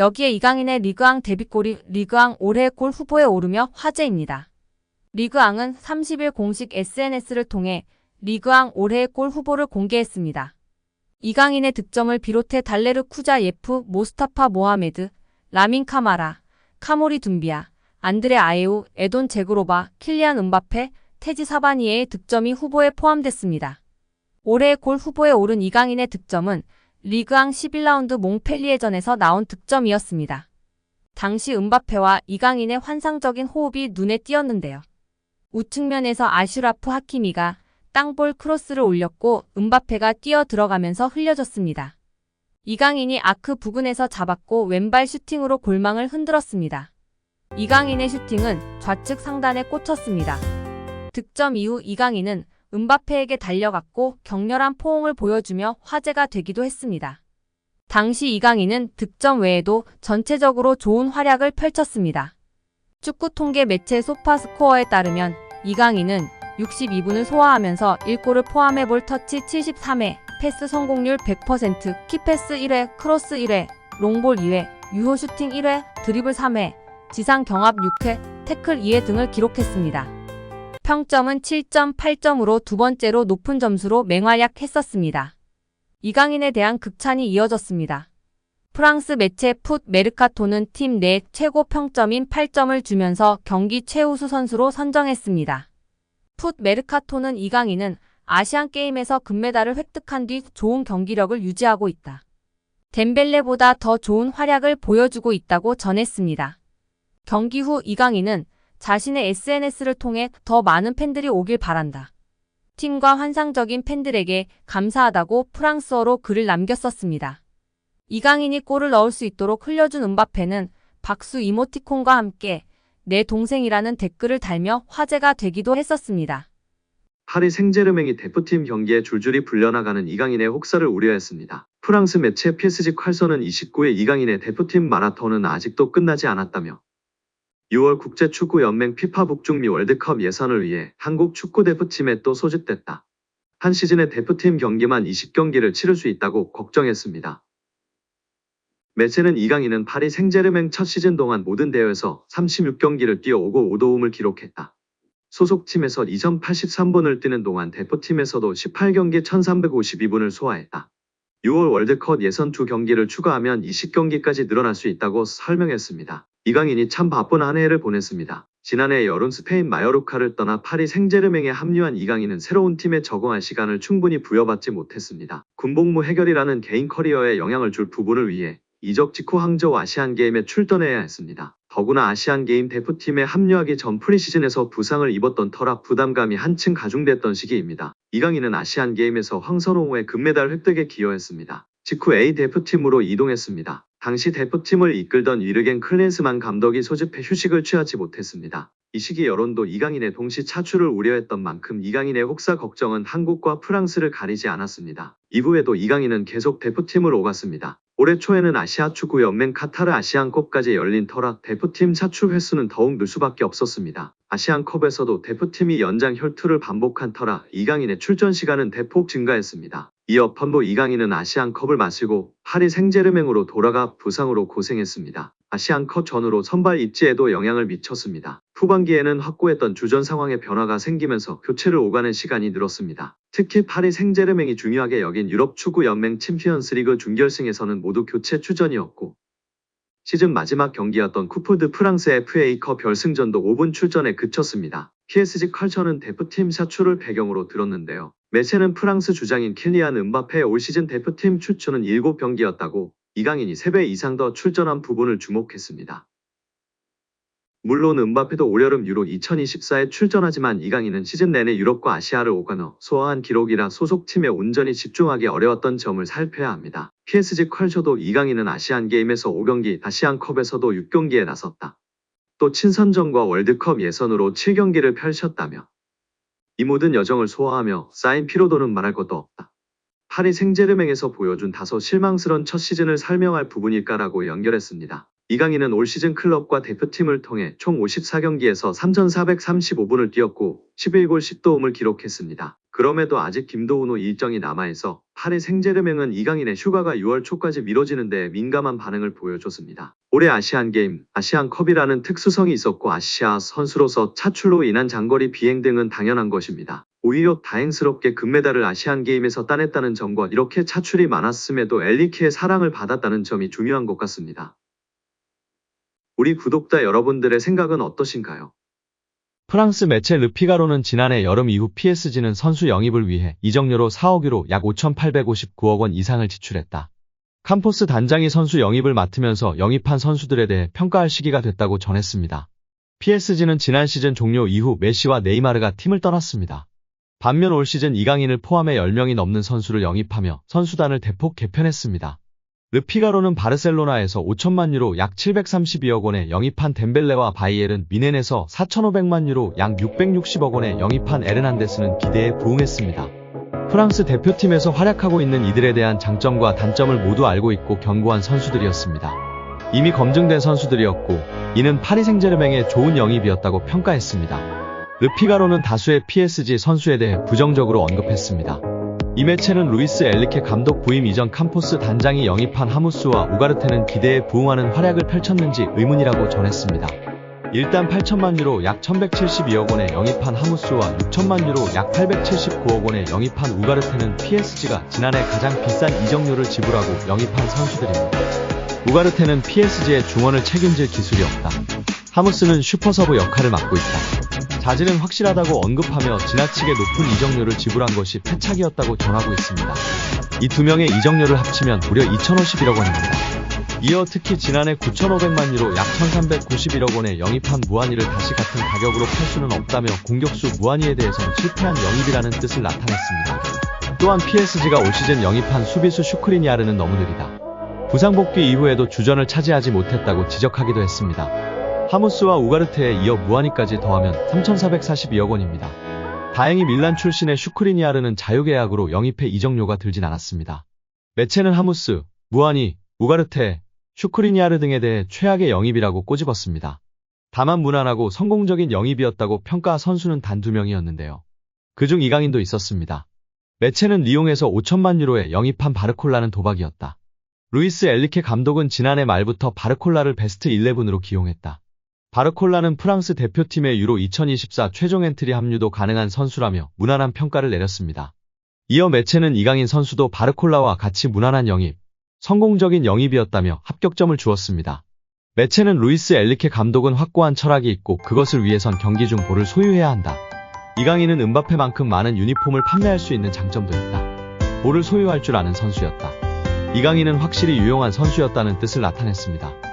여기에 이강인의 리그앙 데뷔골이 리그앙 올해의 골 후보에 오르며 화제입니다. 리그앙은 30일 공식 SNS를 통해 리그앙 올해의 골 후보를 공개했습니다. 이강인의 득점을 비롯해 달레르 쿠자 예프, 모스타파 모하메드, 라민 카마라, 카모리 둠비아, 안드레 아예우, 에돈 제그로바, 킬리안 음바페, 테지 사바니에의 득점이 후보에 포함됐습니다. 올해의 골 후보에 오른 이강인의 득점은 리그앙 11라운드 몽펠리에전에서 나온 득점이었습니다. 당시 음바페와 이강인의 환상적인 호흡이 눈에 띄었는데요. 우측면에서 아슈라프 하키미가 땅볼 크로스를 올렸고 음바페가 뛰어 들어가면서 흘려줬습니다. 이강인이 아크 부근에서 잡았고 왼발 슈팅으로 골망을 흔들었습니다. 이강인의 슈팅은 좌측 상단에 꽂혔습니다. 득점 이후 이강인은 음바페에게 달려갔고 격렬한 포옹을 보여주며 화제가 되기도 했습니다. 당시 이강인은 득점 외에도 전체적으로 좋은 활약을 펼쳤습니다. 축구 통계 매체 소파스코어에 따르면 이강인은 62분을 소화하면서 1골을 포함해 볼 터치 73회, 패스 성공률 100%, 키패스 1회, 크로스 1회, 롱볼 2회, 유효 슈팅 1회, 드리블 3회, 지상 경합 6회, 태클 2회 등을 기록했습니다. 평점은 7.8점으로 두 번째로 높은 점수로 맹활약했었습니다. 이강인에 대한 극찬이 이어졌습니다. 프랑스 매체 풋 메르카토는 팀 내 최고 평점인 8점을 주면서 경기 최우수 선수로 선정했습니다. 풋 메르카토는 이강인은 아시안게임에서 금메달을 획득한 뒤 좋은 경기력을 유지하고 있다. 덴벨레보다 더 좋은 활약을 보여주고 있다고 전했습니다. 경기 후 이강인은 자신의 SNS를 통해 더 많은 팬들이 오길 바란다. 팀과 환상적인 팬들에게 감사하다고 프랑스어로 글을 남겼었습니다. 이강인이 골을 넣을 수 있도록 흘려준 음바페는 박수 이모티콘과 함께 내 동생이라는 댓글을 달며 화제가 되기도 했었습니다. 파리 생제르맹이 대표팀 경기에 줄줄이 불려나가는 이강인의 혹사를 우려했습니다. 프랑스 매체 PSG 콸서는 29일 이강인의 대표팀 마라톤은 아직도 끝나지 않았다며 6월 국제축구연맹 피파 북중미 월드컵 예선을 위해 한국 축구대표팀에 또 소집됐다. 한 시즌에 대표팀 경기만 20경기를 치를 수 있다고 걱정했습니다. 매체는 이강인은 파리 생제르맹 첫 시즌 동안 모든 대회에서 36경기를 뛰어오고 5도움을 기록했다. 소속팀에서 2083분을 뛰는 동안 대표팀에서도 18경기 1352분을 소화했다. 6월 월드컵 예선 2경기를 추가하면 20경기까지 늘어날 수 있다고 설명했습니다. 이강인이 참 바쁜 한 해를 보냈습니다. 지난해 여름 스페인 마요르카를 떠나 파리 생제르맹에 합류한 이강인은 새로운 팀에 적응할 시간을 충분히 부여받지 못했습니다. 군복무 해결이라는 개인 커리어에 영향을 줄 부분을 위해 이적 직후 항저우 아시안게임에 출전해야 했습니다. 더구나 아시안게임 대표팀에 합류하기 전 프리시즌에서 부상을 입었던 터라 부담감이 한층 가중됐던 시기입니다. 이강인은 아시안게임에서 황선홍의 금메달 획득에 기여했습니다. 직후 A 대표팀으로 이동했습니다. 당시 대표팀을 이끌던 위르겐 클린스만 감독이 소집해 휴식을 취하지 못했습니다. 이 시기 여론도 이강인의 동시 차출을 우려했던 만큼 이강인의 혹사 걱정은 한국과 프랑스를 가리지 않았습니다. 이후에도 이강인은 계속 대표팀을 오갔습니다. 올해 초에는 아시아축구연맹 카타르 아시안컵까지 열린 터라 대표팀 차출 횟수는 더욱 늘 수밖에 없었습니다. 아시안컵에서도 대표팀이 연장 혈투를 반복한 터라 이강인의 출전 시간은 대폭 증가했습니다. 이어 펀보 이강인은 아시안컵을 마치고 파리 생제르맹으로 돌아가 부상으로 고생했습니다. 아시안컵 전후로 선발 입지에도 영향을 미쳤습니다. 후반기에는 확고했던 주전 상황에 변화가 생기면서 교체를 오가는 시간이 늘었습니다. 특히 파리 생제르맹이 중요하게 여긴 유럽 축구 연맹 챔피언스리그 준결승에서는 모두 교체 출전이었고 시즌 마지막 경기였던 쿠프 드 프랑스 FA컵 결승전도 5분 출전에 그쳤습니다. PSG 컬처는 대표팀 차출을 배경으로 들었는데요. 매체는 프랑스 주장인 킬리안 음바페의 올 시즌 대표팀 출전은 7경기였다고 이강인이 3배 이상 더 출전한 부분을 주목했습니다. 물론 음바페도 올여름 유로 2024에 출전하지만 이강인은 시즌 내내 유럽과 아시아를 오가며 소화한 기록이라 소속팀에 온전히 집중하기 어려웠던 점을 살펴야 합니다. PSG 컬처도 이강인은 아시안게임에서 5경기, 아시안컵에서도 6경기에 나섰다. 또 친선전과 월드컵 예선으로 7경기를 펼쳤다며 이 모든 여정을 소화하며 쌓인 피로도는 말할 것도 없다. 파리 생제르맹에서 보여준 다소 실망스러운 첫 시즌을 설명할 부분일까라고 연결했습니다. 이강인은 올 시즌 클럽과 대표팀을 통해 총 54경기에서 3,435분을 뛰었고 11골 10도움을 기록했습니다. 그 그럼에도 아직 김도훈호 일정이 남아있어 파리 생제르맹은 이강인의 휴가가 6월 초까지 미뤄지는 데 민감한 반응을 보여줬습니다. 올해 아시안게임, 아시안컵이라는 특수성이 있었고 아시아 선수로서 차출로 인한 장거리 비행 등은 당연한 것입니다. 오히려 다행스럽게 금메달을 아시안게임에서 따냈다는 점과 이렇게 차출이 많았음에도 엘리케의 사랑을 받았다는 점이 중요한 것 같습니다. 우리 구독자 여러분들의 생각은 어떠신가요? 프랑스 매체 르피가로는 지난해 여름 이후 PSG는 선수 영입을 위해 이적료로 4억 유로 약 5,859억 원 이상을 지출했다. 캄포스 단장이 선수 영입을 맡으면서 영입한 선수들에 대해 평가할 시기가 됐다고 전했습니다. PSG는 지난 시즌 종료 이후 메시와 네이마르가 팀을 떠났습니다. 반면 올 시즌 이강인을 포함해 10명이 넘는 선수를 영입하며 선수단을 대폭 개편했습니다. 르피가로는 바르셀로나에서 5천만 유로 약 732억 원에 영입한 덴벨레와 바이에른 미넨에서 4,500만 유로 약 660억 원에 영입한 에르난데스는 기대에 부응했습니다. 프랑스 대표팀에서 활약하고 있는 이들에 대한 장점과 단점을 모두 알고 있고 견고한 선수들이었습니다. 이미 검증된 선수들이었고 이는 파리 생제르맹의 좋은 영입이었다고 평가했습니다. 르피가로는 다수의 PSG 선수에 대해 부정적으로 언급했습니다. 이 매체는 루이스 엘리케 감독 부임 이전 캄포스 단장이 영입한 하무스와 우가르테는 기대에 부응하는 활약을 펼쳤는지 의문이라고 전했습니다. 일단 8천만 유로 약 1172억 원에 영입한 하무스와 6천만 유로 약 879억 원에 영입한 우가르테는 PSG가 지난해 가장 비싼 이적료를 지불하고 영입한 선수들입니다. 우가르테는 PSG의 중원을 책임질 기술이 없다. 하무스는 슈퍼서브 역할을 맡고 있다. 자질은 확실하다고 언급하며 지나치게 높은 이적료를 지불한 것이 패착이었다고 전하고 있습니다. 이 두 명의 이적료를 합치면 무려 2,051억 원입니다. 이어 특히 지난해 9,500만 유로 약 1,391억 원에 영입한 무아니를 다시 같은 가격으로 팔 수는 없다며 공격수 무아니에 대해서는 실패한 영입이라는 뜻을 나타냈습니다. 또한 PSG가 올 시즌 영입한 수비수 슈크리니아르는 너무 느리다. 부상 복귀 이후에도 주전을 차지하지 못했다고 지적하기도 했습니다. 하무스와 우가르테에 이어 무아니까지 더하면 3,442억 원입니다. 다행히 밀란 출신의 슈크리니아르는 자유계약으로 영입해 이적료가 들진 않았습니다. 매체는 하무스, 무아니, 우가르테, 슈크리니아르 등에 대해 최악의 영입이라고 꼬집었습니다. 다만 무난하고 성공적인 영입이었다고 평가 선수는 단 2명이었는데요. 그중 이강인도 있었습니다. 매체는 리옹에서 5천만 유로에 영입한 바르콜라는 도박이었다. 루이스 엘리케 감독은 지난해 말부터 바르콜라를 베스트 11으로 기용했다. 바르콜라는 프랑스 대표팀의 유로 2024 최종 엔트리 합류도 가능한 선수라며 무난한 평가를 내렸습니다. 이어 매체는 이강인 선수도 바르콜라와 같이 무난한 영입, 성공적인 영입이었다며 합격점을 주었습니다. 매체는 루이스 엘리케 감독은 확고한 철학이 있고 그것을 위해선 경기 중 볼을 소유해야 한다. 이강인은 음바페만큼 많은 유니폼을 판매할 수 있는 장점도 있다. 볼을 소유할 줄 아는 선수였다. 이강인은 확실히 유용한 선수였다는 뜻을 나타냈습니다.